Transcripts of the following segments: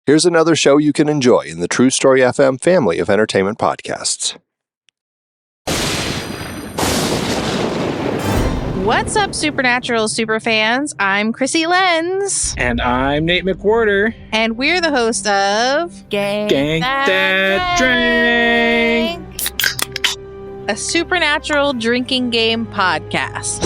Here's another show you can enjoy in the True Story FM family of entertainment podcasts. What's up, Supernatural superfans? I'm Chrissy Lenz. And I'm Nate McWhorter. And we're the host of Gang That Drink, a supernatural drinking game podcast.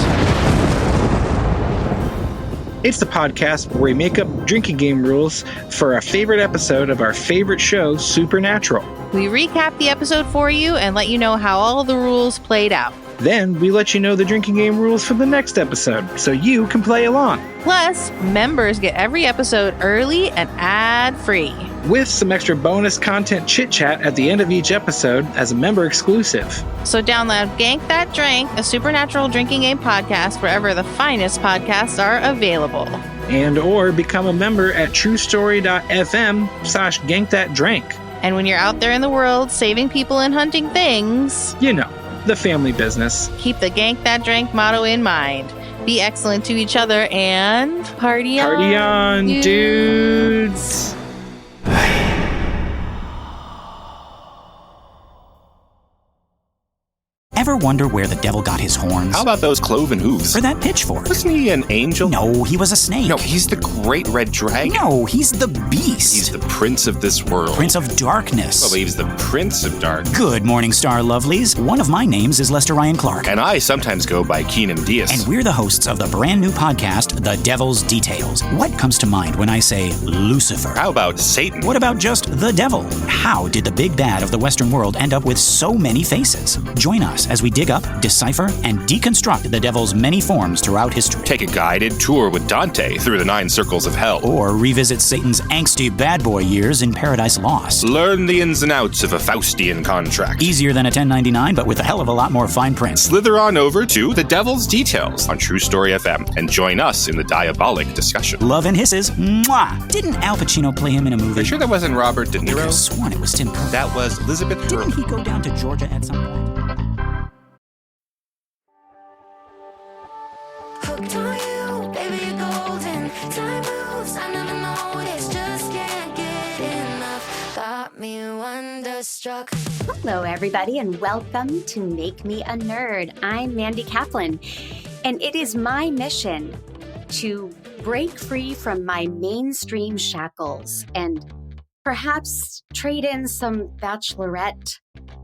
It's the podcast where we make up drinking game rules for a favorite episode of our favorite show, Supernatural. We recap the episode for you and let you know how all the rules played out. Then we let you know the drinking game rules for the next episode, so you can play along. Plus, members get every episode early and ad-free, with some extra bonus content chit-chat at the end of each episode as a member exclusive. So download Gank That Drink, a supernatural drinking game podcast wherever the finest podcasts are available. And or become a member at truestory.fm/gankthatdrink. And when you're out there in the world saving people and hunting things, you know, the family business. Keep the Gank That Drink motto in mind. Be excellent to each other and party on, dudes. Ever wonder where the devil got his horns? How about those cloven hooves? Or that pitchfork? Wasn't he an angel? No, he was a snake. No, he's the great red dragon. No, he's the beast. He's the prince of this world. Prince of darkness. Well, he's the prince of darkness. Good morning, star lovelies. One of my names is Lester Ryan Clark. And I sometimes go by Keenan Diaz. And we're the hosts of the brand new podcast, The Devil's Details. What comes to mind when I say Lucifer? How about Satan? What about just the devil? How did the big bad of the Western world end up with so many faces? Join us as we dig up, decipher, and deconstruct the devil's many forms throughout history. Take a guided tour with Dante through the 9 circles of hell. Or revisit Satan's angsty bad boy years in Paradise Lost. Learn the ins and outs of a Faustian contract. Easier than a 1099, but with a hell of a lot more fine print. Slither on over to The Devil's Details on True Story FM and join us in the diabolic discussion. Love and hisses. Mwah! Didn't Al Pacino play him in a movie? Are you sure that wasn't Robert De Niro? I could have sworn it was Tim Curry. That was Elizabeth Hurley. Didn't he go down to Georgia at some point? Hooked on you, baby, you're golden. Time moves, I never noticed. Just can't get enough. Got me wonderstruck. Hello, everybody, and welcome to Make Me a Nerd. I'm Mandy Kaplan, and it is my mission to break free from my mainstream shackles and perhaps trade in some bachelorette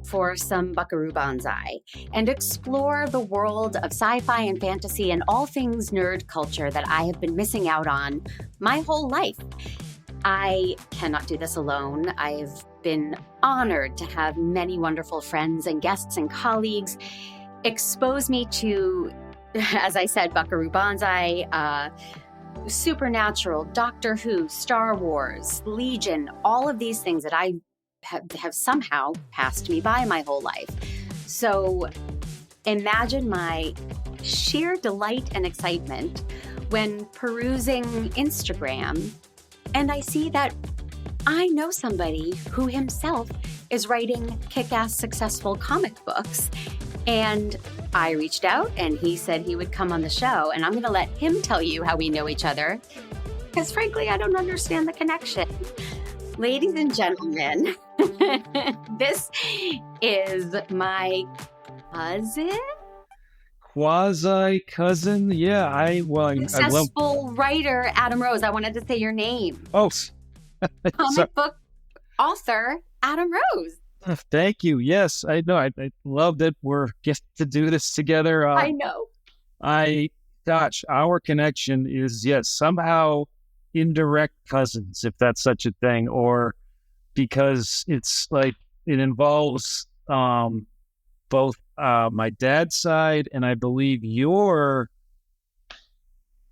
for some buckaroo banzai and explore the world of sci-fi and fantasy and all things nerd culture that I have been missing out on my whole life. I cannot do this alone. I've been honored to have many wonderful friends and guests and colleagues expose me to, as I said, buckaroo banzai, Supernatural, Doctor Who, Star Wars, Legion, all of these things that I have somehow passed me by my whole life. So imagine my sheer delight and excitement when perusing Instagram and I see that I know somebody who himself is writing kick-ass successful comic books. And I reached out and he said he would come on the show, and I'm going to let him tell you how we know each other, because frankly, I don't understand the connection. Ladies and gentlemen, this is my cousin? Quasi-cousin? Yeah, I Successful writer, Adam Rose. I wanted to say your name. Oh, comic book author, Adam Rose. Thank you. Yes, I know. I love that we're getting to do this together. I know. Our connection is, yes, somehow indirect cousins, if that's such a thing, or because it's like it involves both my dad's side and I believe your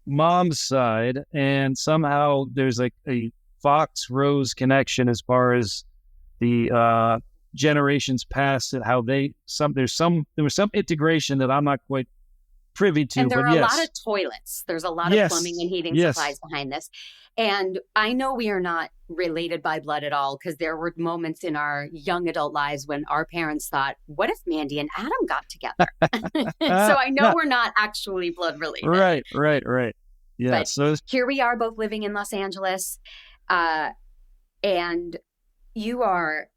mom's side, and somehow there's like a Fox Rose connection as far as the generations past and how there was some integration that I'm not quite privy to. And there are a lot of toilets. There's a lot of plumbing and heating supplies behind this. And I know we are not related by blood at all, because there were moments in our young adult lives when our parents thought, what if Mandy and Adam got together? So I know we're not actually blood related. Right. Yeah. But here we are both living in Los Angeles. And you are,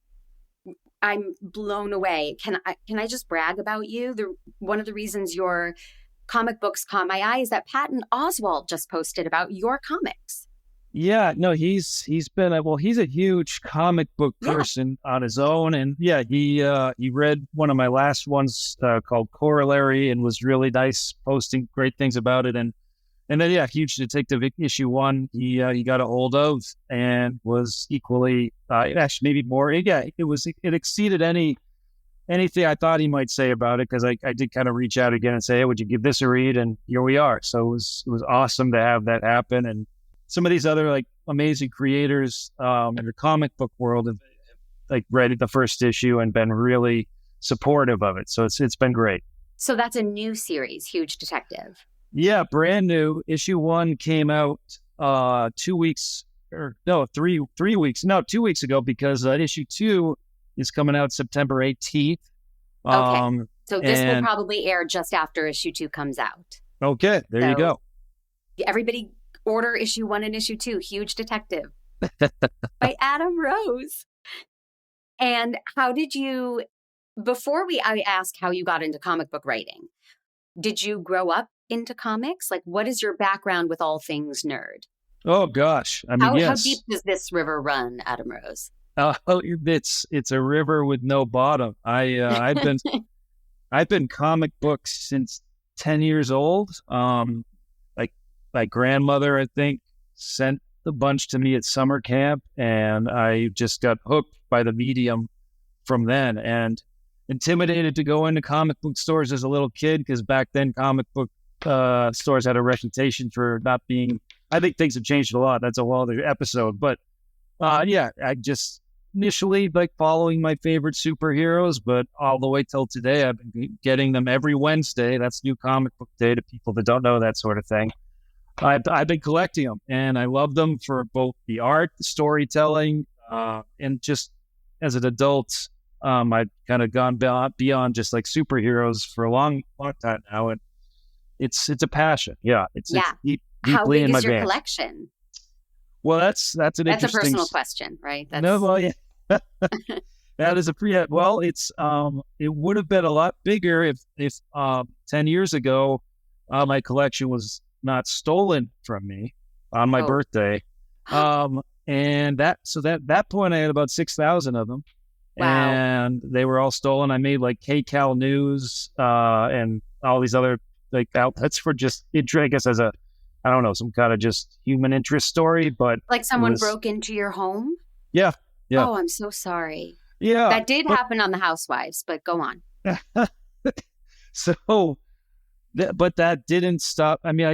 I'm blown away. Can I just brag about you? One of the reasons your comic books caught my eye is that Patton Oswalt just posted about your comics. Yeah, no, he's been he's a huge comic book person on his own, and he read one of my last ones called Corollary and was really nice, posting great things about it, and then Huge Detective issue 1 he got a hold of and was equally actually maybe more it exceeded anything I thought he might say about it, because I did kind of reach out again and say, hey, would you give this a read? And here we are. So it was awesome to have that happen. And some of these other like amazing creators in the comic book world have like read the first issue and been really supportive of it. So it's been great. So that's a new series, Huge Detective. Yeah, brand new. Issue 1 came out 2 weeks or no, 3 weeks. No, 2 weeks ago, because issue 2 is coming out September 18th. Okay. So this will probably air just after issue 2 comes out. Okay, there you go. Everybody order issue 1 and issue 2, Huge Detective by Adam Rose. And how did you, I ask how you got into comic book writing, did you grow up into comics? Like, what is your background with all things nerd? Oh, gosh. I mean, how deep does this river run, Adam Rose? It's a river with no bottom. I've been comic books since 10 years old. Like my grandmother, I think, sent the bunch to me at summer camp, and I just got hooked by the medium from then, and intimidated to go into comic book stores as a little kid, because back then comic book stores had a reputation for not being, I think things have changed a lot. That's a whole other episode. But I just initially like following my favorite superheroes, but all the way till today, I've been getting them every Wednesday. That's New Comic Book Day to people that don't know that sort of thing. I've been collecting them, and I love them for both the art, the storytelling, and just as an adult, I've kind of gone beyond just like superheroes for a long time now, and it's a passion. Yeah, it's deeply How big in my is your veins. Collection? Well, that's an interesting. That's a personal question, right? That is it's it would have been a lot bigger if 10 years ago my collection was not stolen from me on my birthday. And that point I had about 6,000 of them. Wow. And they were all stolen. I made like KCal News and all these other like outlets for just I guess as a, I don't know, some kind of just human interest story, but like someone broke into your home? Yeah. Oh, I'm so sorry. Yeah. That did happen on The Housewives, but go on. But that didn't stop. I mean,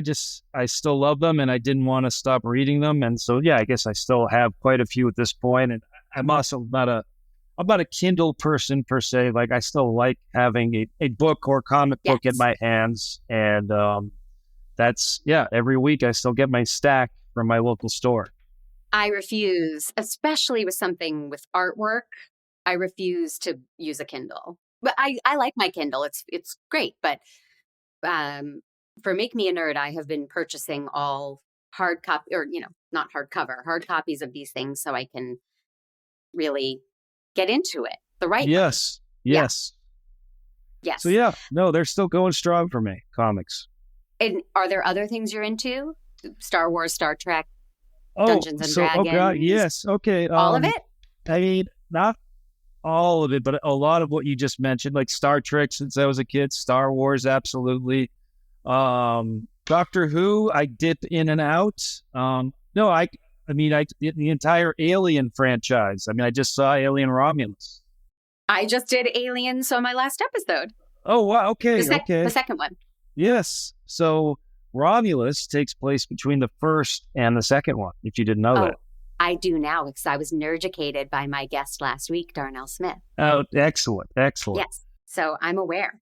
I still love them, and I didn't want to stop reading them. And so, I guess I still have quite a few at this point. And I'm also I'm not a Kindle person per se. Like, I still like having a book or comic book in my hands. And that's, every week I still get my stack from my local store. I refuse, especially with something with artwork, I refuse to use a Kindle. But I like my Kindle. It's great. But for Make Me a Nerd, I have been purchasing all hard copy, or, not hardcover, hard copies of these things so I can really get into it. The right Yes. one. Yes. Yes. So no, they're still going strong for me, comics. And are there other things you're into? Star Wars, Star Trek, Dungeons and Dragons? Oh God, yes. Okay. All of it? I mean, not all of it, but a lot of what you just mentioned, like Star Trek since I was a kid, Star Wars, absolutely. Doctor Who, I dip in and out. The entire Alien franchise. I mean, I just saw Alien Romulus. I just did Alien, so my last episode. Oh, wow. Okay. The second one. Yes. So Romulus takes place between the first and the second one, if you didn't know that. I do now, because I was nerdicated by my guest last week, Darnell Smith. Oh, excellent. Yes. So I'm aware.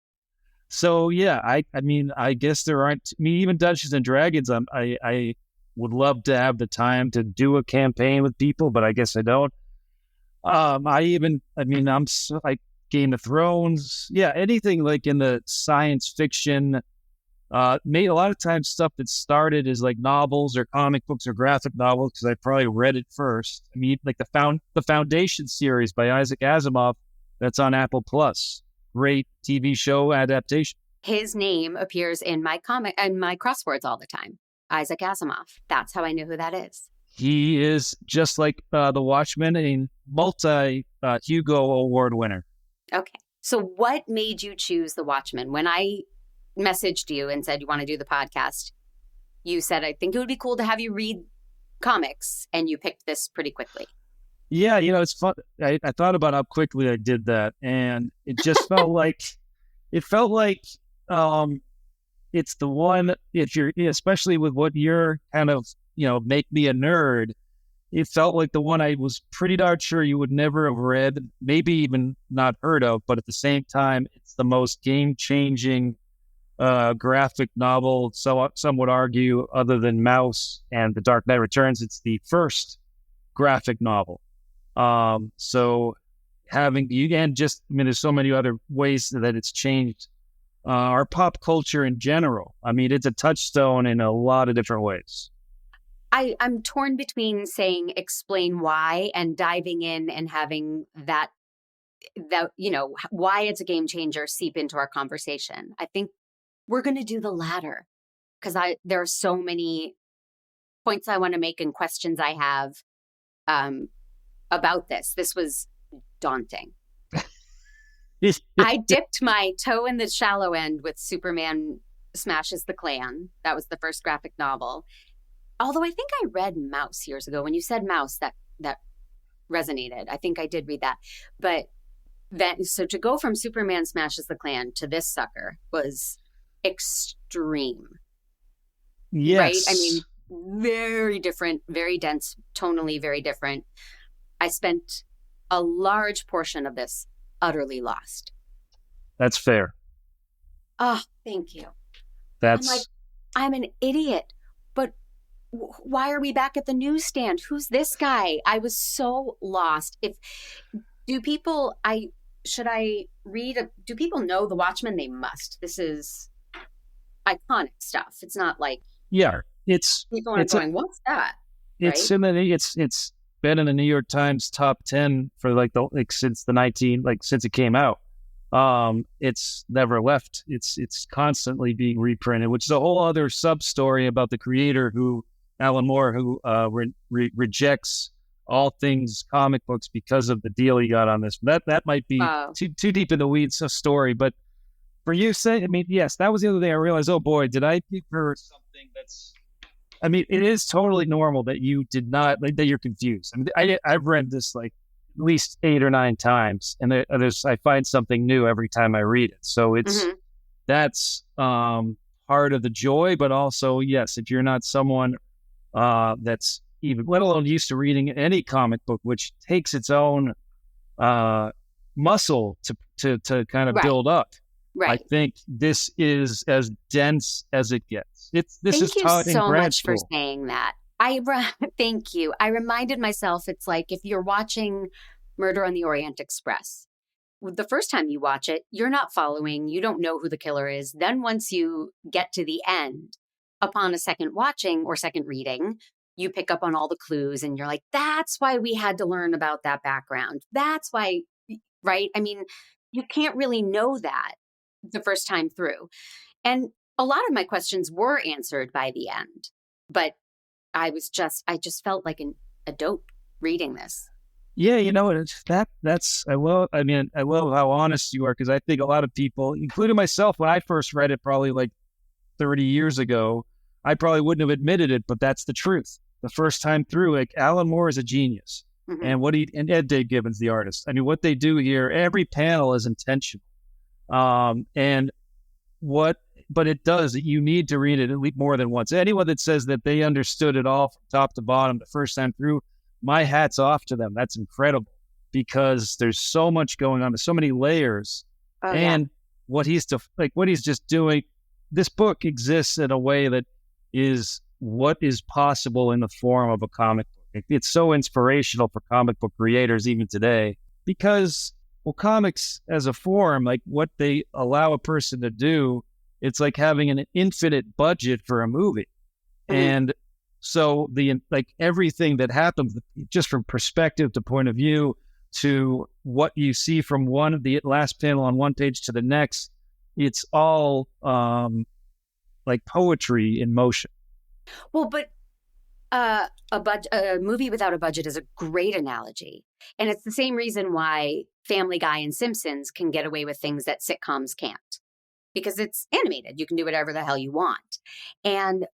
So, I mean, I guess there aren't, even Dungeons and Dragons, I would love to have the time to do a campaign with people, but I guess I don't. I'm like Game of Thrones. Yeah, anything like in the science fiction, Made a lot of times stuff that started as like novels or comic books or graphic novels because I probably read it first. I mean, like the Foundation series by Isaac Asimov that's on Apple Plus. Great TV show adaptation. His name appears in my crosswords all the time. Isaac Asimov. That's how I know who that is. He is just like the Watchmen, a multi Hugo Award winner. Okay. So what made you choose the Watchmen? When I messaged you and said you want to do the podcast, you said, I think it would be cool to have you read comics, and you picked this pretty quickly. Yeah, it's fun. I thought about how quickly I did that, and it just felt like it's the one, if you're, especially with what you're kind of, make me a nerd, it felt like the one I was pretty darn sure you would never have read, maybe even not heard of, but at the same time, it's the most game-changing graphic novel, so some would argue, other than Mouse and The Dark Knight Returns, it's the first graphic novel. So having you, and just, there's so many other ways that it's changed our pop culture in general. I mean, it's a touchstone in a lot of different ways. I'm torn between saying explain why and diving in and having that why it's a game changer seep into our conversation. I think we're going to do the latter because there are so many points I want to make and questions I have about this. This was daunting. I dipped my toe in the shallow end with Superman Smashes the Klan. That was the first graphic novel. Although I think I read Mouse years ago. When you said Mouse, that resonated. I think I did read that. But so to go from Superman Smashes the Klan to this sucker was extreme. Yes. Right? I mean, very different, very dense, tonally very different. I spent a large portion of this utterly lost. That's fair. Oh, thank you. That's... I'm an idiot, but why are we back at the newsstand? Who's this guy? I was so lost. Do people know the Watchmen? They must. This is iconic stuff. It's not like, yeah, people are going, what's that? It's right? it's been in the New York Times top 10 for since it came out. It's never left. It's constantly being reprinted, which is a whole other sub story about the creator, Alan Moore, who rejects all things comic books because of the deal he got on this. That might be too deep in the weeds a story, but for you, yes, that was the other thing I realized. Oh boy, did I give her something that's... it is totally normal that you did not, that you're confused. I've read this at least 8 or 9 times, and I find something new every time I read it. So that's part of the joy, but also, yes, if you're not someone that's even, let alone used to reading any comic book, which takes its own muscle to kind of build up. Right. I think this is as dense as it gets. This is Thank taught you so in grad much school. for saying that. Thank you. I reminded myself, it's like if you're watching Murder on the Orient Express, the first time you watch it, you're not following, you don't know who the killer is. Then once you get to the end, upon a second watching or second reading, you pick up on all the clues and you're like, that's why we had to learn about that background. That's why, right? You can't really know that the first time through. And a lot of my questions were answered by the end, but I just felt like a dope reading this. Yeah, I love how honest you are, because I think a lot of people, including myself, when I first read it probably 30 years ago, I probably wouldn't have admitted it, but that's the truth. The first time through, Alan Moore is a genius. Mm-hmm. And Ed Dave Gibbons, the artist. What they do here, every panel is intentional. But it does, you need to read it at least more than once. Anyone that says that they understood it all from top to bottom the first time through, my hat's off to them. That's incredible, because there's so much going on. There's so many layers. What he's just doing, this book exists in a way that is what is possible in the form of a comic book. It's so inspirational for comic book creators even today, because, comics as a form, what they allow a person to do it's like having an infinite budget for a movie. And so everything that happens, just from perspective to point of view to what you see from the last panel on one page to the next, it's all like poetry in motion. Well, but a movie without a budget is a great analogy. And it's the same reason why Family Guy and Simpsons can get away with things that sitcoms can't. Because it's animated. You can do whatever the hell you want. And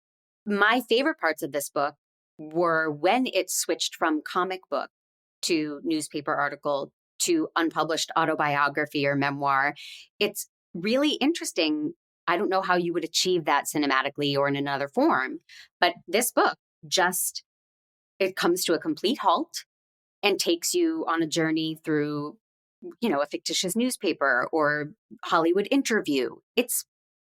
my favorite parts of this book were when it switched from comic book to newspaper article to unpublished autobiography or memoir. It's really interesting. I don't know how you would achieve that cinematically or in another form, but this book it comes to a complete halt and takes you on a journey through, a fictitious newspaper or Hollywood interview. It's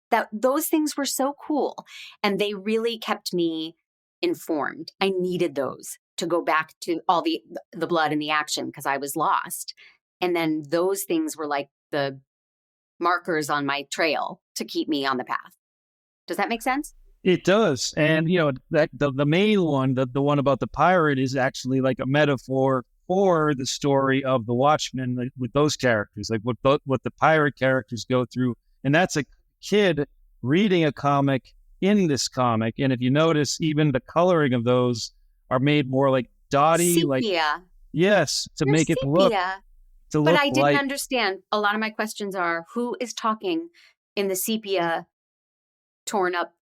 that those things were so cool and they really kept me informed. I needed those to go back to all the blood and the action because I was lost. And then those things were like the markers on my trail to keep me on the path. Does that make sense? It does. And, that the main one, the one about the pirate, is actually like a metaphor for the story of the Watchmen, like, with those characters, like what the pirate characters go through. And that's a kid reading a comic in this comic. And if you notice, even the coloring of those are made more like dotty, sepia. like, yes, to They're make it sepia. look. But I didn't understand. A lot of my questions are, who is talking in the sepia torn up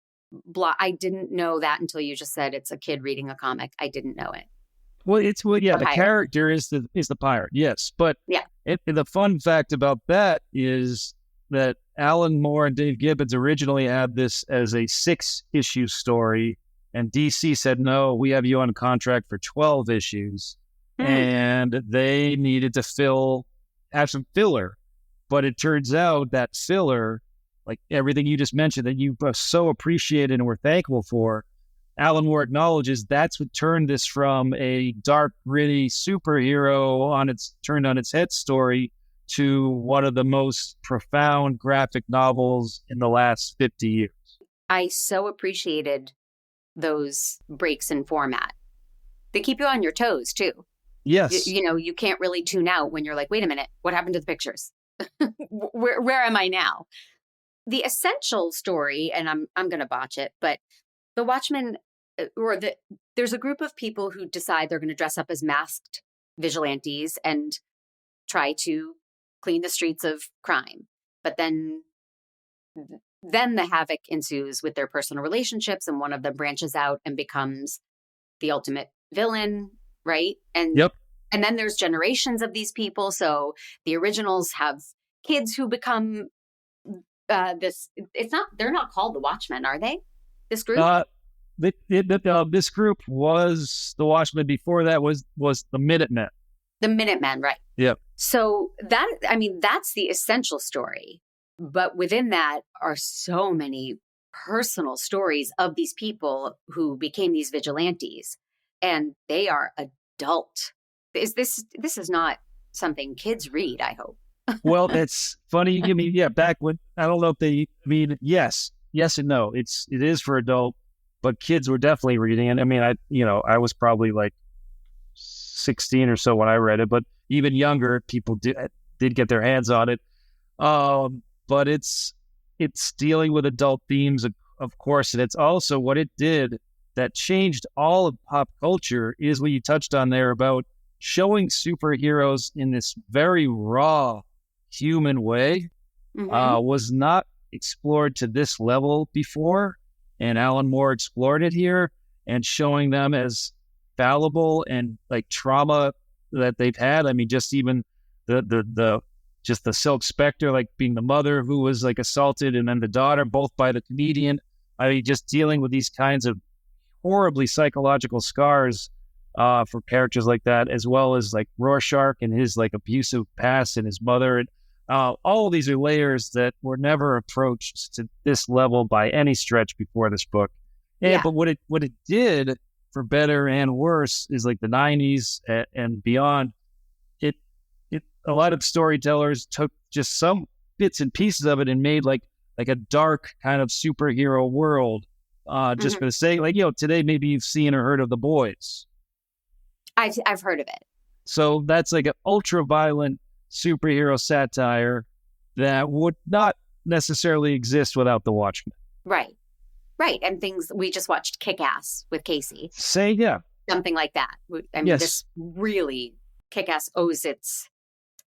block? I didn't know that until you just said it's a kid reading a comic. I didn't know it. Well, the character is the pirate, yes. But the fun fact about that is that Alan Moore and Dave Gibbons originally had this as a 6-issue story, and DC said, no, we have you on contract for 12 issues. And they needed to have some filler. But it turns out that filler, like everything you just mentioned that you so appreciated and were thankful for, Alan Moore acknowledges that's what turned this from a dark, gritty superhero turned on its head story to one of the most profound graphic novels in the last 50 years. I so appreciated those breaks in format. They keep you on your toes, too. Yes. You can't really tune out when you're like, wait a minute, what happened to the pictures? Where am I now? The essential story, and I'm going to botch it, but the Watchmen, there's a group of people who decide they're going to dress up as masked vigilantes and try to clean the streets of crime. But then the havoc ensues with their personal relationships, and one of them branches out and becomes the ultimate villain, right? And and then there's generations of these people. So the originals have kids who become they're not called the Watchmen, are they? This group? This group was the Watchmen. Before that was the Minutemen. The Minutemen, right. Yep. So that's the essential story. But within that are so many personal stories of these people who became these vigilantes. And they are adult. This is not something kids read, I hope. Well, it's funny. Back when, I don't know if yes and no. It is for adult, but kids were definitely reading it. I was probably like 16 or so when I read it, but even younger people did get their hands on it. But it's dealing with adult themes, of course, and it's also what it did that changed all of pop culture is what you touched on there about showing superheroes in this very raw human way. Was not explored to this level before, and Alan Moore explored it here and showing them as fallible and like trauma that they've had. Just even the Silk Spectre, like being the mother who was like assaulted, and then the daughter, both by the comedian. Just dealing with these kinds of horribly psychological scars for characters like that, as well as like Rorschach and his like abusive past and his mother. And all of these are layers that were never approached to this level by any stretch before this book. But what it did, for better and worse, is like the 90s and beyond. A lot of storytellers took just some bits and pieces of it and made like a dark kind of superhero world, just for the sake, like, today maybe you've seen or heard of The Boys. I've heard of it. So that's like an ultra violent superhero satire that would not necessarily exist without the Watchmen. Right. And things, we just watched Kick-Ass with Casey. Yeah. Something like that. I mean, Yes. This really, Kick-Ass owes its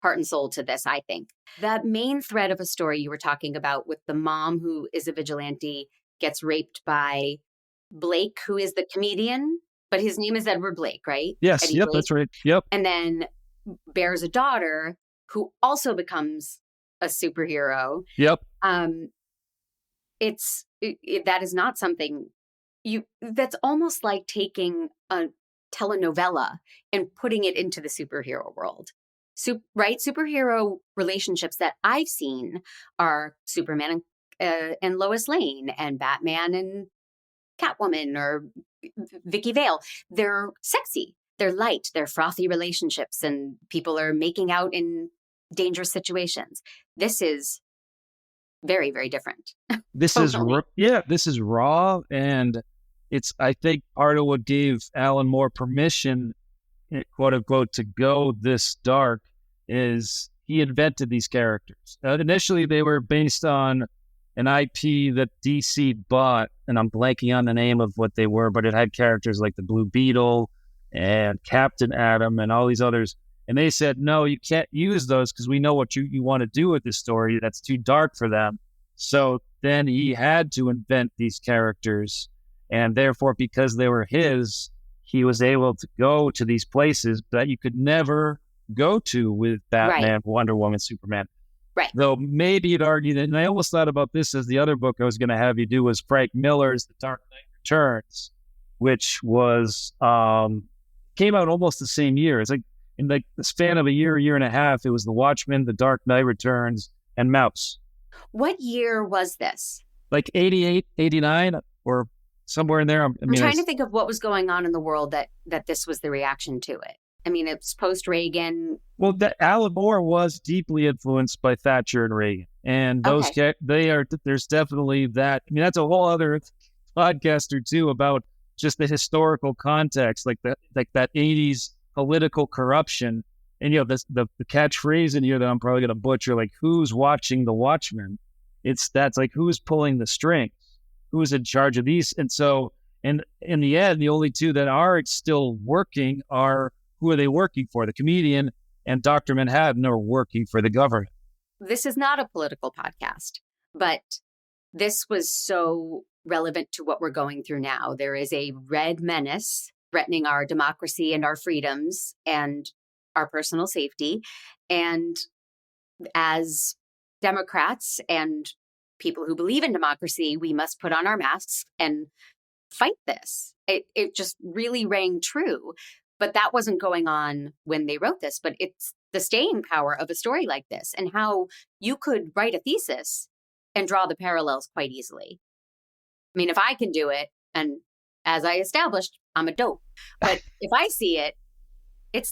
heart and soul to this, I think. That main thread of a story you were talking about with the mom who is a vigilante gets raped by Blake, who is the comedian, but his name is Edward Blake, right? Yes. Eddie Yep. Blake. That's right. Yep. And then bears a daughter who also becomes a superhero. Yep. That is not something that's almost like taking a telenovela and putting it into the superhero world. Right? Superhero relationships that I've seen are Superman and Lois Lane, and Batman and Catwoman, or Vicky Vale. They're sexy. They're light. They're frothy relationships, and people are making out in situations. This is very, very different. This Totally. this is raw, and it's, I think, part of what gave Alan Moore permission, quote unquote, to go this dark is he invented these characters. Initially, they were based on an IP that DC bought, and I'm blanking on the name of what they were, but it had characters like the Blue Beetle and Captain Atom and all these others. And they said, no, you can't use those because we know what you want to do with this story. That's too dark for them. So then he had to invent these characters. And therefore, because they were his, he was able to go to these places that you could never go to with Batman, Right. Wonder Woman, Superman. Right. Though maybe you'd argue that, and I almost thought about this as the other book I was going to have you do was Frank Miller's The Dark Knight Returns, which was, came out almost the same year. It's like, in like the span of a year and a half, it was The Watchmen, The Dark Knight Returns, and Mouse. What year was this? Like 88, 89, or somewhere in there. I'm trying to think of what was going on in the world that this was the reaction to it. I mean, it's post-Reagan. Well, Alan Moore was deeply influenced by Thatcher and Reagan. And those, there's definitely that. I mean, that's a whole other podcast or two about just the historical context, like that 80s political corruption. And, the catchphrase in here that I'm probably going to butcher, like, who's watching the Watchmen? That's like, who's pulling the strings? Who's in charge of these? And so, and in the end, the only two that are still working are, who are they working for? The comedian and Dr. Manhattan are working for the government. This is not a political podcast, but this was so relevant to what we're going through now. There is a red menace threatening our democracy and our freedoms and our personal safety. And as Democrats and people who believe in democracy, we must put on our masks and fight this. It just really rang true. But that wasn't going on when they wrote this. But it's the staying power of a story like this and how you could write a thesis and draw the parallels quite easily. I mean, if I can do it, and as I established, I'm a dope. But if I see it,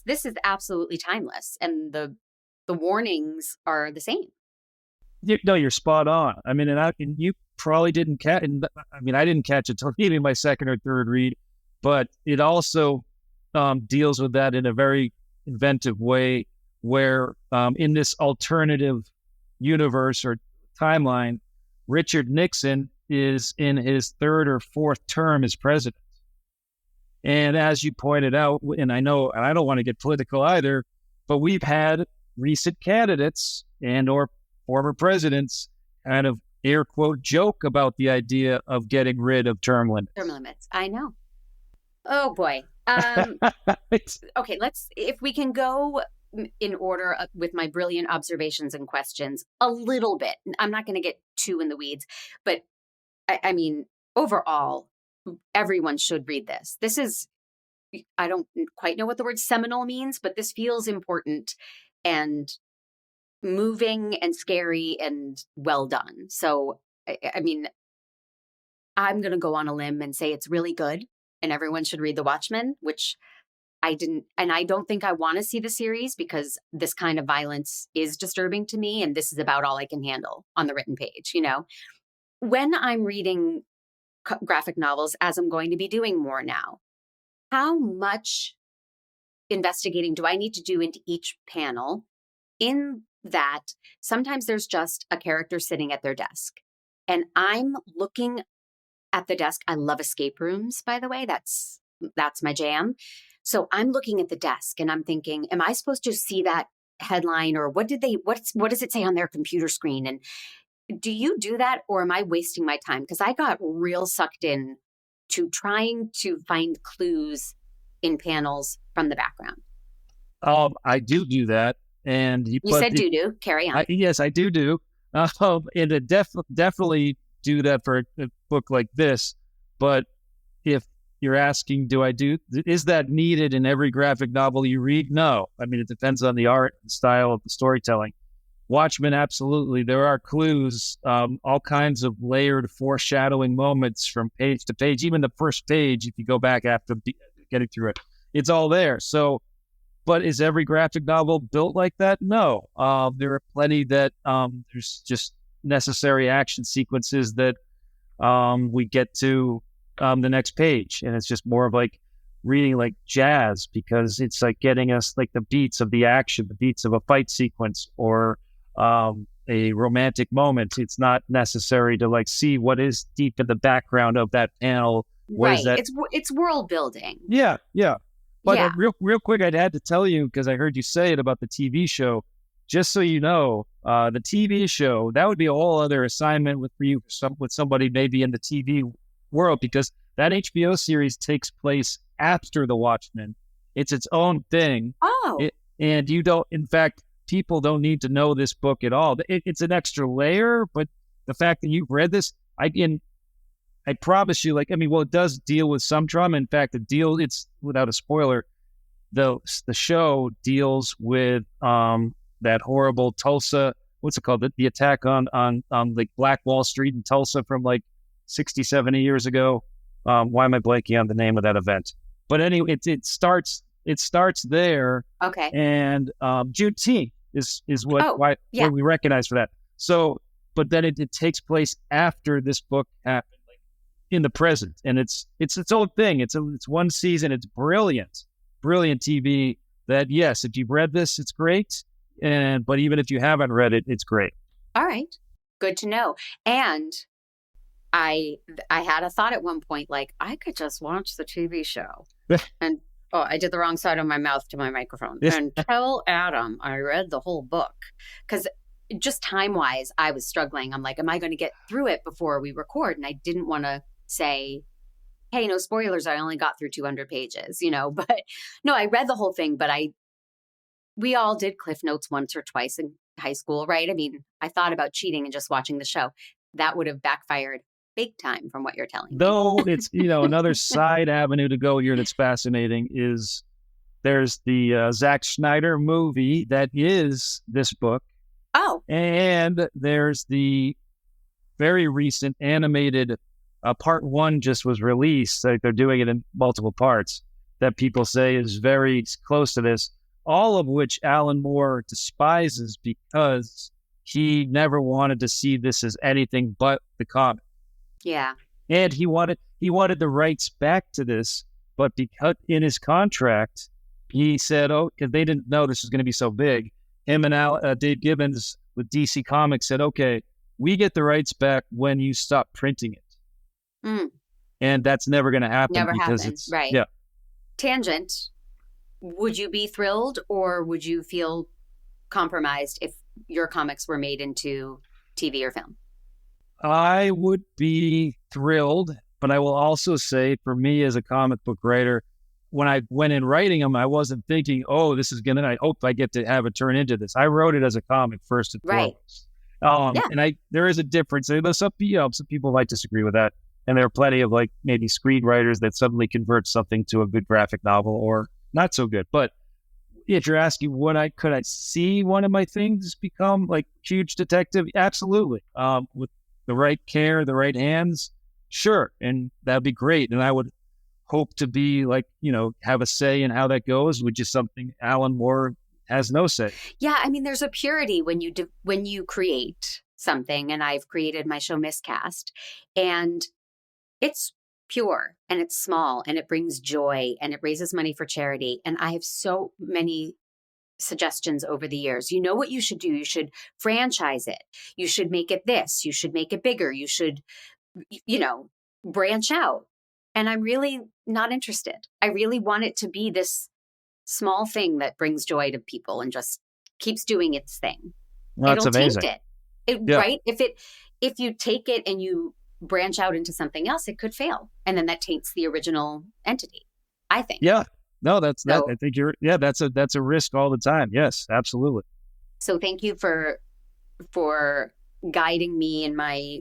this is absolutely timeless. And the warnings are the same. You're spot on. I mean, and you probably didn't catch, I didn't catch it till maybe my second or third read, but it also deals with that in a very inventive way where in this alternative universe or timeline, Richard Nixon is in his third or fourth term as president. And as you pointed out, and I know, and I don't want to get political either, but we've had recent candidates and or former presidents kind of air quote joke about the idea of getting rid of term limits. Term limits. I know. Oh boy. Okay, if we can go in order with my brilliant observations and questions a little bit. I'm not going to get too in the weeds, but I mean, overall, everyone should read this. This is, I don't quite know what the word seminal means, but this feels important and moving and scary and well done. So, I mean, I'm going to go on a limb and say it's really good and everyone should read The Watchmen, which I don't think I want to see the series because this kind of violence is disturbing to me. And this is about all I can handle on the written page, When I'm reading graphic novels, as I'm going to be doing more now, how much investigating do I need to do into each panel? In that, sometimes there's just a character sitting at their desk and I'm looking at the desk. I love escape rooms, by the way. That's my jam. So I'm looking at the desk and I'm thinking, am I supposed to see that headline, or what does it say on their computer screen? And do you do that, or am I wasting my time? Because I got real sucked in to trying to find clues in panels from the background. I do that. And you said do. Carry on. Yes, I do. And I definitely do that for a book like this. But if you're asking, is that needed in every graphic novel you read? No. I mean, it depends on the art and style of the storytelling. Watchmen, absolutely. There are clues, all kinds of layered foreshadowing moments from page to page. Even the first page, if you go back after getting through it, it's all there. So, but is every graphic novel built like that? No. There are plenty that there's just necessary action sequences that we get to the next page. And it's just more of like reading like jazz, because it's like getting us like the beats of the action, the beats of a fight sequence or a romantic moment. It's not necessary to like see what is deep in the background of that panel. Right. It's world building. Yeah. But real quick, I'd had to tell you, because I heard you say it about the TV show. Just so you know, the TV show, that would be a whole other assignment with somebody maybe in the TV world, because that HBO series takes place after The Watchmen. It's its own thing. Oh. And in fact, people don't need to know this book at all. It's an extra layer, but the fact that you've read this, I promise you, it does deal with some trauma. In fact, it's without a spoiler, the show deals with that horrible Tulsa, what's it called? The attack on like Black Wall Street in Tulsa from like 60, 70 years ago. Why am I blanking on the name of that event? But anyway, it starts there. Okay. And Juneteenth is what we recognize for that. So, but then it takes place after this book happened, like in the present, and it's its own thing. It's one season. It's brilliant TV. That yes, if you've read this, it's great. But even if you haven't read it, it's great. All right, good to know. And I had a thought at one point, like I could just watch the TV show. And I did the wrong side of my mouth to my microphone. And tell Adam I read the whole book, because just time-wise, I was struggling. I'm like, am I going to get through it before we record? And I didn't want to say, hey, no spoilers, I only got through 200 pages, But no, I read the whole thing, but we all did Cliff Notes once or twice in high school, right? I mean, I thought about cheating and just watching the show. That would have backfired big time from what you're telling me. Though it's, another side avenue to go here that's fascinating is there's the Zack Snyder movie that is this book. Oh. And there's the very recent animated part 1 just was released. Like they're doing it in multiple parts that people say is very close to this, all of which Alan Moore despises because he never wanted to see this as anything but the comic. Yeah. And he wanted the rights back to this, but because in his contract, he said, because they didn't know this was going to be so big, him and Dave Gibbons with DC Comics said, okay, we get the rights back when you stop printing it. Mm. And that's never going to happen. Never because happen, it's, right. Yeah. Tangent, would you be thrilled or would you feel compromised if your comics were made into TV or film? I would be thrilled, but I will also say for me as a comic book writer, when I went in writing them, I wasn't thinking, this is going to, I hope I get to have it turn into this. I wrote it as a comic first and foremost. And there is a difference. Some people might disagree with that. And there are plenty of like maybe screenwriters that suddenly convert something to a good graphic novel or not so good. But if you're asking could I see one of my things become like huge detective? Absolutely. With the right care, the right hands, sure. And that'd be great. And I would hope to be like, have a say in how that goes, which is something Alan Moore has no say. Yeah, I mean, there's a purity when you create something, and I've created my show Miscast, and it's pure and it's small and it brings joy and it raises money for charity. And I have so many suggestions over the years. You know what you should do? You should franchise it. You should make it this. You should make it bigger. You should, branch out. And I'm really not interested. I really want it to be this small thing that brings joy to people and just keeps doing its thing. Well, that's It'll amazing. taint it. Yeah. Right? If you take it and you branch out into something else, it could fail. And then that taints the original entity, I think. Yeah. No, I think that's a risk all the time. Yes, absolutely. So thank you for guiding me in my,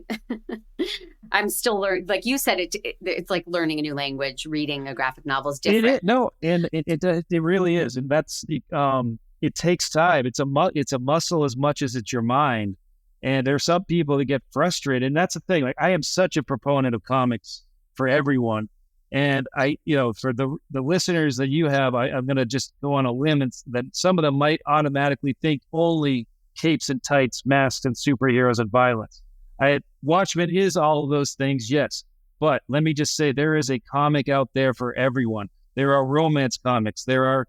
I'm still learning, like you said, it's like learning a new language. Reading a graphic novel is different. It really is. And that's, it takes time. It's a muscle as much as it's your mind. And there are some people that get frustrated. And that's the thing. Like, I am such a proponent of comics for everyone. And for the listeners that you have, I'm going to just go on a limb that some of them might automatically think only capes and tights, masks and superheroes and violence. Watchmen is all of those things, yes. But let me just say, there is a comic out there for everyone. There are romance comics. There are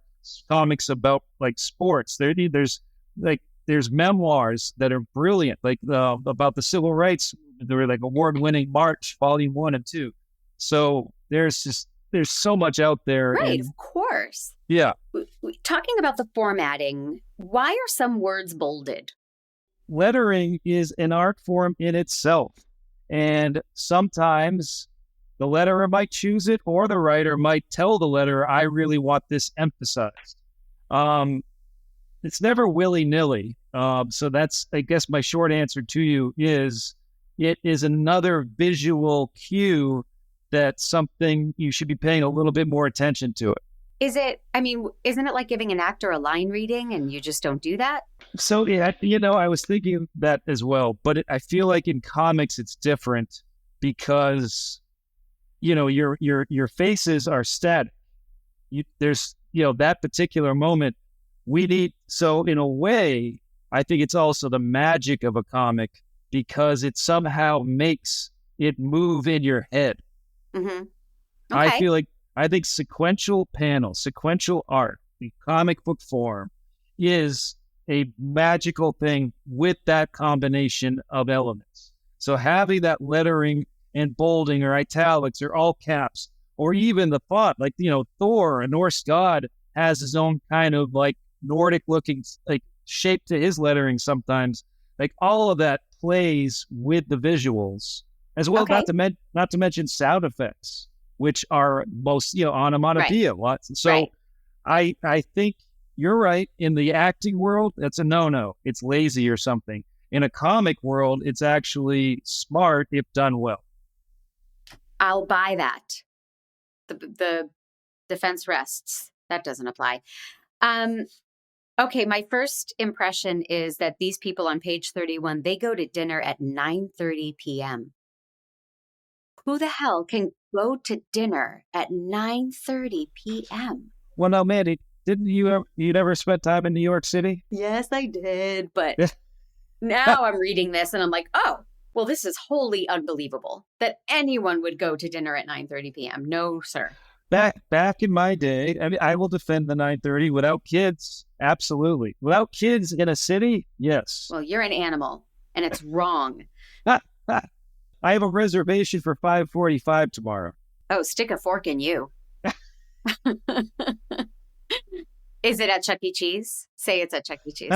comics about like sports. There's memoirs that are brilliant, like about the civil rights. There were like award-winning March, Volume 1 and 2. So there's so much out there. Right, of course. Yeah. Talking about the formatting, why are some words bolded? Lettering is an art form in itself. And sometimes the letterer might choose it, or the writer might tell the letterer, I really want this emphasized. It's never willy-nilly. So that's, I guess, my short answer to you is it is another visual cue that something you should be paying a little bit more attention to it. Isn't it like giving an actor a line reading and you just don't do that? So, yeah, I was thinking that as well, but I feel like in comics it's different because, your faces are static. There's that particular moment so in a way, I think it's also the magic of a comic because it somehow makes it move in your head. Mm-hmm. Okay. I think sequential art, the comic book form, is a magical thing with that combination of elements. So having that lettering and bolding or italics or all caps, or even the font, like, Thor, a Norse god, has his own kind of like Nordic looking like shape to his lettering sometimes. Like all of that plays with the visuals as well. Okay. Not to mention sound effects, which are most, onomatopoeia. Right. So right. I think you're right. In the acting world, that's a no-no. It's lazy or something. In a comic world, it's actually smart if done well. I'll buy that. The defense rests. That doesn't apply. Okay, my first impression is that these people on page 31, they go to dinner at 9:30 p.m. Who the hell can go to dinner at 9:30 p.m.? Well, no, Mandy, didn't you ever spent time in New York City? Yes, I did. But now I'm reading this and I'm like, oh, well, this is wholly unbelievable that anyone would go to dinner at 9:30 p.m. No, sir. Back in my day, I will defend the 9:30 without kids. Absolutely. Without kids in a city, yes. Well, you're an animal and it's wrong. I have a reservation for 5:45 tomorrow. Oh, stick a fork in you. Is it at Chuck E. Cheese? Say it's at Chuck E. Cheese.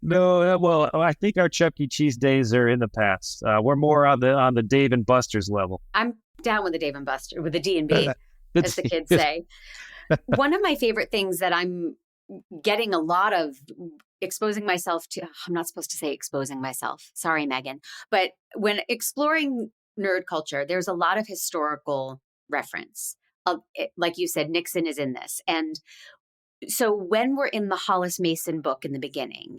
No, well, I think our Chuck E. Cheese days are in the past. We're more on the Dave and Buster's level. I'm down with the Dave and Buster, with the D&B, as the kids say. One of my favorite things that I'm getting a lot of exposing myself to, I'm not supposed to say exposing myself. Sorry, Megan. But when exploring nerd culture, there's a lot of historical reference. Like you said, Nixon is in this. And so when we're in the Hollis Mason book in the beginning,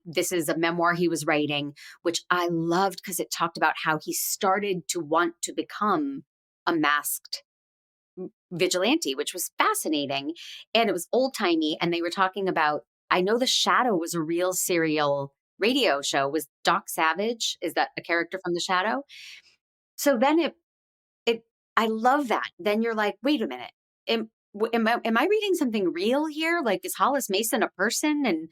this is a memoir he was writing, which I loved because it talked about how he started to want to become a masked vigilante, which was fascinating. And it was old timey. And they were talking about, I know The Shadow was a real serial radio show. Was Doc Savage? Is that a character from The Shadow? So then I love that. Then you're like, wait a minute. Am I reading something real here? Like, is Hollis Mason a person? And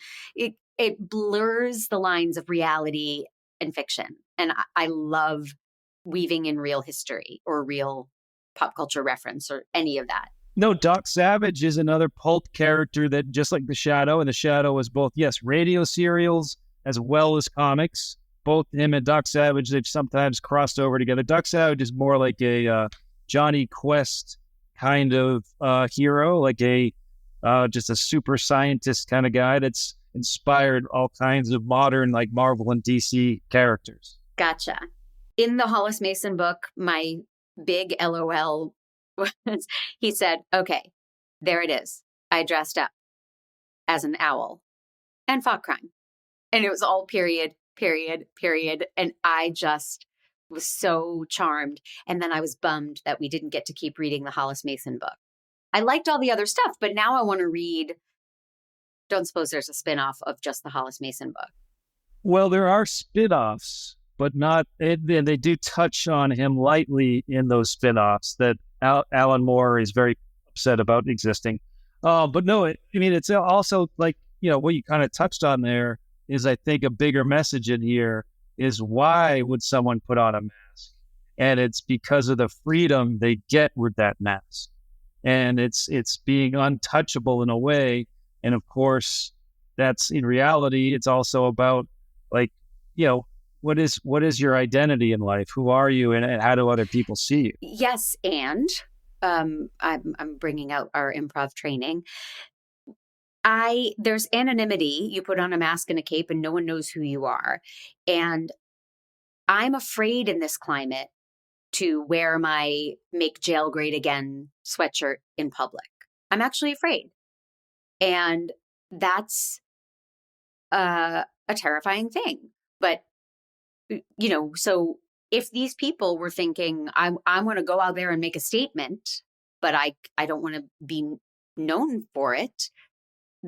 it blurs the lines of reality and fiction. And I love weaving in real history or real pop culture reference or any of that. No, Doc Savage is another pulp character that, just like The Shadow, and The Shadow was both, yes, radio serials as well as comics. Both him and Doc Savage, they've sometimes crossed over together. Doc Savage is more like a Johnny Quest kind of hero, like just a super scientist kind of guy that's inspired all kinds of modern, like Marvel and DC characters. Gotcha. In the Hollis Mason book, my big LOL was, he said, okay, there it is. I dressed up as an owl and fought crime. And it was all period. And I just was so charmed. And then I was bummed that we didn't get to keep reading the Hollis Mason book. I liked all the other stuff, but now I want to read. Don't suppose there's a spinoff of just the Hollis Mason book. Well, there are spinoffs, but not, and they do touch on him lightly in those spinoffs that Alan Moore is very upset about existing. But no, it's also like, what you kind of touched on there is, I think, a bigger message in here is, why would someone put on a mask? And it's because of the freedom they get with that mask. And it's being untouchable in a way. And of course, that's, in reality, it's also about, like, what is your identity in life? Who are you, and how do other people see you? Yes, and I'm bringing out our improv training. There's anonymity. You put on a mask and a cape and no one knows who you are. And I'm afraid in this climate to wear my Make Jail Great Again sweatshirt in public. I'm actually afraid. And that's a terrifying thing. But, so if these people were thinking, I want to go out there and make a statement, but I don't want to be known for it,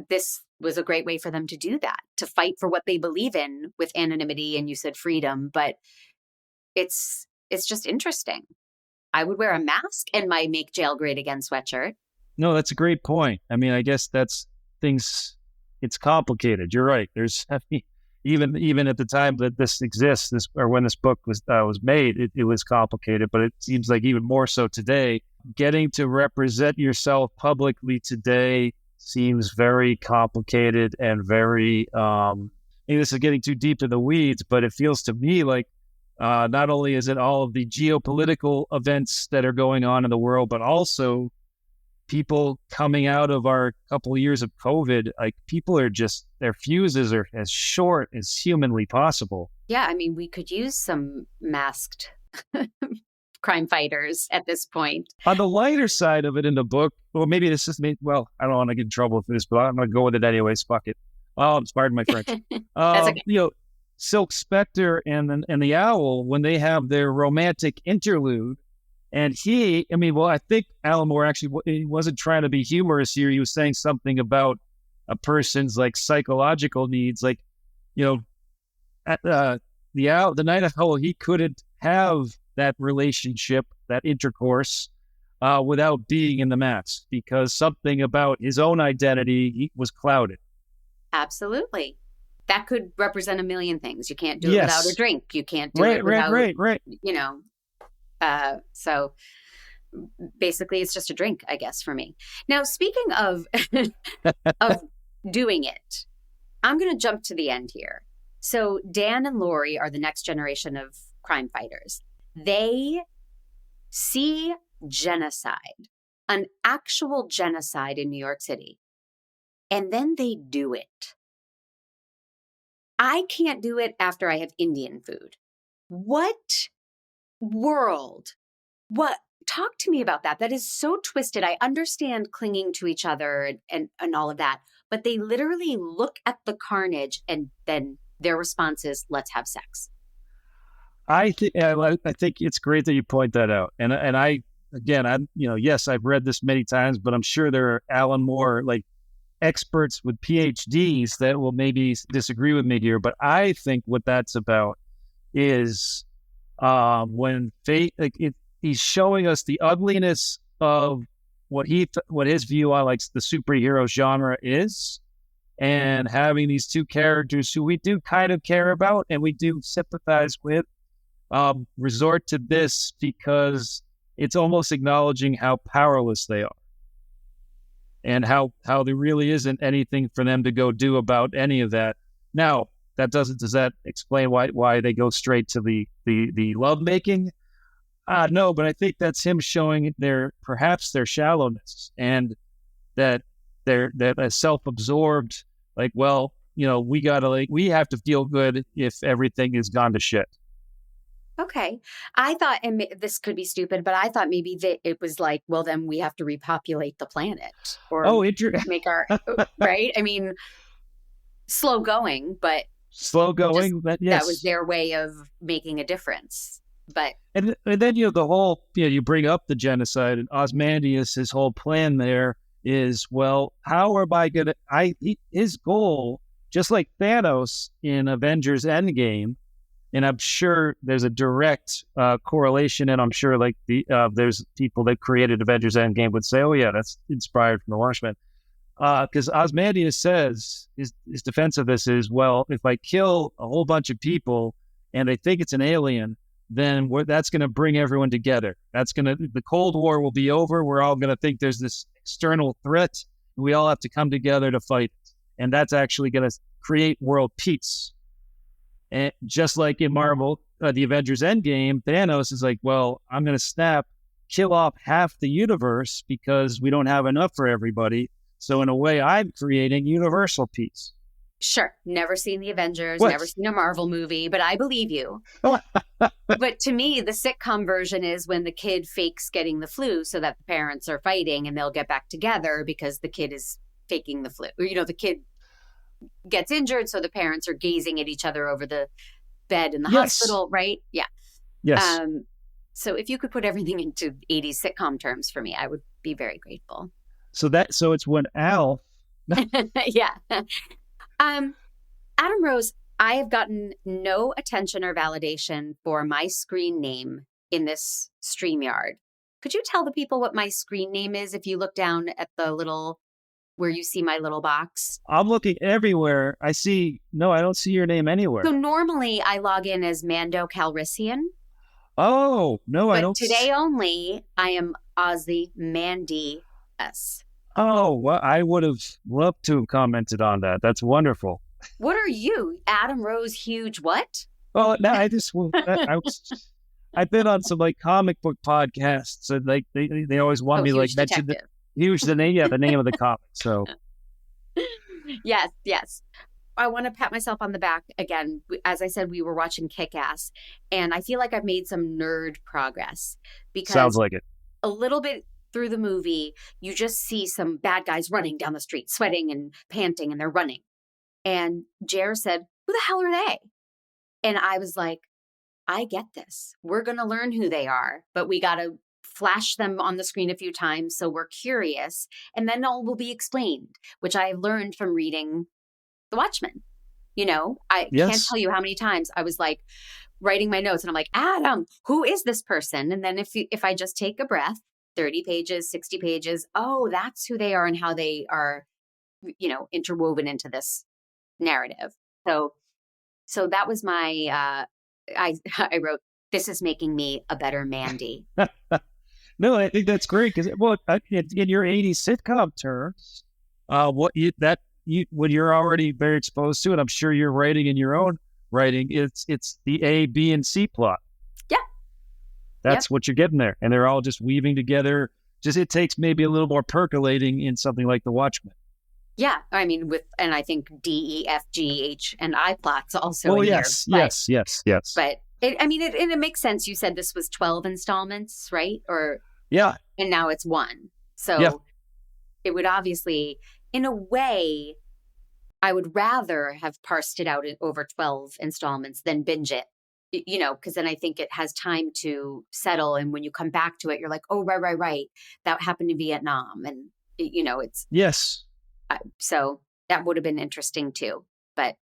this was a great way for them to do that, to fight for what they believe in with anonymity, and you said freedom, but it's just interesting. I would wear a mask and my Make Jail Great Again sweatshirt. No, that's a great point. I guess that's things, it's complicated. You're right. There's, even at the time that this exists, or when this book was made, it was complicated, but it seems like even more so today. Getting to represent yourself publicly today seems very complicated and very, maybe this is getting too deep in the weeds, but it feels to me like not only is it all of the geopolitical events that are going on in the world, but also people coming out of our couple of years of COVID, like, people are just, their fuses are as short as humanly possible. Yeah, we could use some masked crime fighters at this point. On the lighter side of it in the book, well, maybe this is me. Well, I don't want to get in trouble for this, but I'm going to go with it anyways. Fuck it. Oh, pardon my French. That's okay. Silk Spectre and the Owl, when they have their romantic interlude, and I think Alan Moore actually, he wasn't trying to be humorous here. He was saying something about a person's, like, psychological needs, like, at the Night Owl, he couldn't have that relationship, that intercourse, without being in the mask, because something about his own identity was clouded. Absolutely. That could represent a million things. You can't do it without a drink. You can't do it without, right. So basically it's just a drink, I guess, for me. Now, speaking of doing it, I'm going to jump to the end here. So Dan and Lori are the next generation of crime fighters. They see genocide, an actual genocide in New York City, and then they do it. I can't do it after I have Indian food. What world? Talk to me about that. That is so twisted. I understand clinging to each other and all of that, but they literally look at the carnage and then their response is, let's have sex. I think it's great that you point that out. And I yes, I've read this many times, but I'm sure there are Alan Moore like experts with PhDs that will maybe disagree with me here. But I think what that's about is when fate, he's showing us the ugliness of what his view on like the superhero genre is, and having these two characters who we do kind of care about and we do sympathize with resort to this because it's almost acknowledging how powerless they are and how there really isn't anything for them to go do about any of that. Now, does that explain why they go straight to the lovemaking? No, but I think that's him showing perhaps their shallowness and that they're self-absorbed. Like, well, we have to feel good if everything has gone to shit. Okay. I thought, and this could be stupid, but I thought maybe that it was like, well, then we have to repopulate the planet or make our, right? I mean, slow going, but that was their way of making a difference. But and then the whole you bring up the genocide, and Ozymandias, his whole plan there is, well, how am I gonna? His goal, just like Thanos in Avengers Endgame, and I'm sure there's a direct correlation, and I'm sure like there's people that created Avengers Endgame would say, oh yeah, that's inspired from the Watchmen. Because Ozymandias says his defense of this is, well, if I kill a whole bunch of people and they think it's an alien, then that's going to bring everyone together. The Cold War will be over. We're all going to think there's this external threat. And we all have to come together to fight it. And that's actually going to create world peace. And just like in Marvel, the Avengers Endgame, Thanos is like, well, I'm going to kill off half the universe because we don't have enough for everybody. So in a way, I'm creating universal peace. Sure. Never seen the Avengers, never seen a Marvel movie, but I believe you. But to me, the sitcom version is when the kid fakes getting the flu so that the parents are fighting and they'll get back together because the kid is faking the flu. Or, the kid gets injured, so the parents are gazing at each other over the bed in the hospital, right? Yeah. Yes. So if you could put everything into 80s sitcom terms for me, I would be very grateful. So it's when Al. Yeah. Adam Rose, I have gotten no attention or validation for my screen name in this StreamYard. Could you tell the people what my screen name is if you look down at the little, where you see my little box? I'm looking everywhere. I don't see your name anywhere. So normally I log in as Mando Calrissian. Oh, no, I don't. But today only I am Ozymandy. Yes. Oh, well, I would have loved to have commented on that. That's wonderful. What are you, Adam Rose? Huge what? Oh, no, I've been on some like comic book podcasts, and like they always want me like mention the name of the comic. So yes. I want to pat myself on the back again. As I said, we were watching Kick-Ass, and I feel like I've made some nerd progress because sounds like it. A little bit through the movie, you just see some bad guys running down the street, sweating and panting, and they're running. And Jer said, who the hell are they? And I was like, I get this. We're going to learn who they are, but we got to flash them on the screen a few times so we're curious, and then all will be explained, which I learned from reading The Watchmen. I can't tell you how many times I was like writing my notes, and I'm like, Adam, who is this person? And then if I just take a breath, 30 pages, 60 pages. Oh, that's who they are and how they are, interwoven into this narrative. So that was my, I wrote, this is making me a better Mandy. No, I think that's great because, in your 80s sitcom terms, when you're already very exposed to it, I'm sure you're writing in your own writing. It's the A, B, and C plot. That's what you're getting there. And they're all just weaving together. It takes maybe a little more percolating in something like The Watchmen. Yeah. I mean, and I think D, E, F, G, H, and I plots also in yes, here. Yes. But it makes sense. You said this was 12 installments, right? Yeah. And now it's one. So it would obviously, in a way, I would rather have parsed it out in over 12 installments than binge it because then I think it has time to settle. And when you come back to it, you're like, oh, right. That happened in Vietnam. And, it's. Yes. So that would have been interesting too. But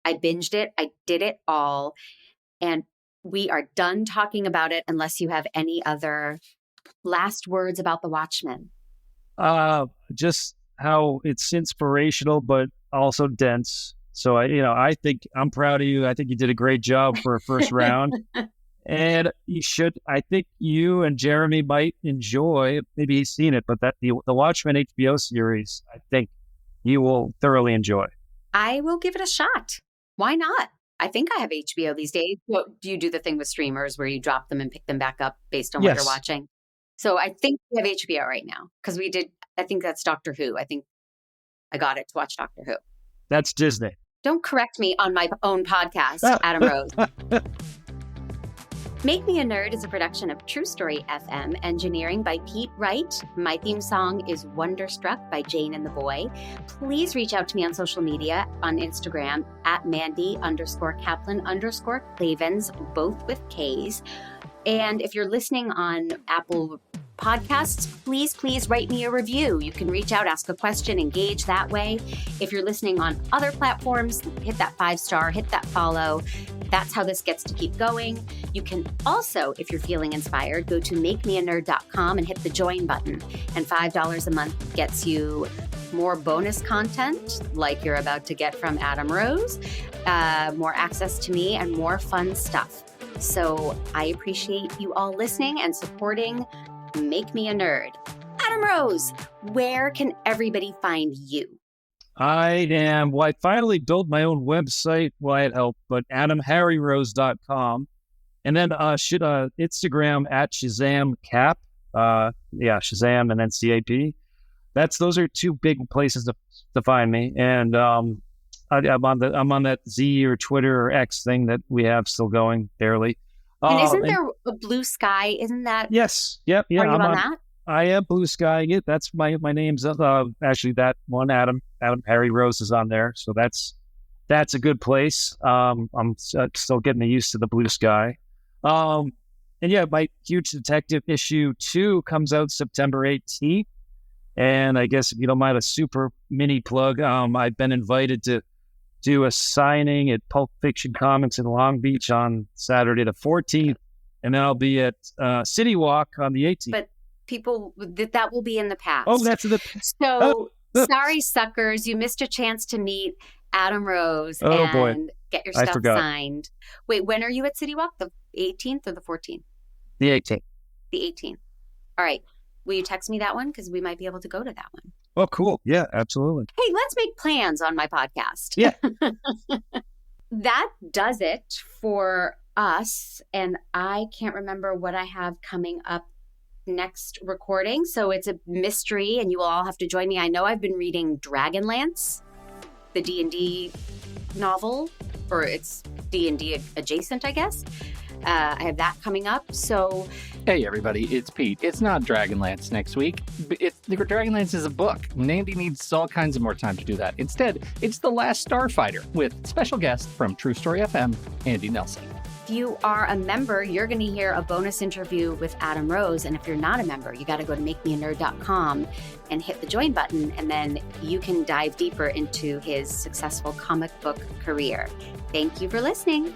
I binged it. I did it all. And we are done talking about it unless you have any other last words about the Watchmen. Just how it's inspirational, but also dense. So I think I'm proud of you. I think you did a great job for a first round. And I think you and Jeremy might enjoy, maybe he's seen it, but the Watchmen HBO series, I think you will thoroughly enjoy. I will give it a shot. Why not? I think I have HBO these days. Do you do the thing with streamers where you drop them and pick them back up based on what you're watching? So I think we have HBO right now because I think that's Doctor Who. I think I got it to watch Doctor Who. That's Disney. Don't correct me on my own podcast, Adam Rose. Make Me a Nerd is a production of True Story FM, engineering by Pete Wright. My theme song is Wonderstruck by Jane and the Boy. Please reach out to me on social media, on Instagram, at Mandy_Kaplan_Clavens, both with Ks. And if you're listening on Apple Podcasts, please write me a review. You can reach out, ask a question, engage that way. If you're listening on other platforms, hit that 5-star, hit that follow. That's how this gets to keep going. You can also, if you're feeling inspired, go to makemeanerd.com and hit the join button. And $5 a month gets you more bonus content like you're about to get from Adam Rose, more access to me, and more fun stuff. So I appreciate you all listening and supporting Make Me a Nerd. Adam Rose, where can everybody find you? I finally built my own website. Well, I had help, but adamharryrose.com. And then Instagram at ShazamCap. Shazam and then CAP. Those are two big places to find me. And I'm on that Z or Twitter or X thing that we have still going barely. And isn't there a Blue Sky? Isn't that? Yes. Yep. Yeah. Are you on that? I am Blue Sky. Yeah, that's my name's actually that one. Adam Harry Rose is on there, so that's a good place. I'm still getting used to the Blue Sky. And yeah, my Huge Detective issue 2 comes out September 18th. And I guess if you don't mind a super mini plug, I've been invited to do a signing at Pulp Fiction Comics in Long Beach on Saturday the 14th, and then I'll be at City Walk on the 18th. But people, that will be in the past. Oh, that's in the past. So, sorry, suckers, you missed a chance to meet Adam Rose and get your stuff signed. Wait, when are you at City Walk? The 18th or the 14th? The 18th. The 18th. All right. Will you text me that one? Because we might be able to go to that one. Oh, cool. Yeah, absolutely. Hey, let's make plans on my podcast. Yeah. That does it for us. And I can't remember what I have coming up next recording. So it's a mystery and you will all have to join me. I know I've been reading Dragonlance, the D&D novel, or it's D&D adjacent, I guess. I have that coming up. So, hey everybody, it's Pete. It's not Dragonlance next week. Dragonlance is a book. Mandy needs all kinds of more time to do that. Instead, it's The Last Starfighter with special guest from True Story FM, Andy Nelson. If you are a member, you're going to hear a bonus interview with Adam Rose. And if you're not a member, you got to go to makemeanerd.com and hit the join button. And then you can dive deeper into his successful comic book career. Thank you for listening.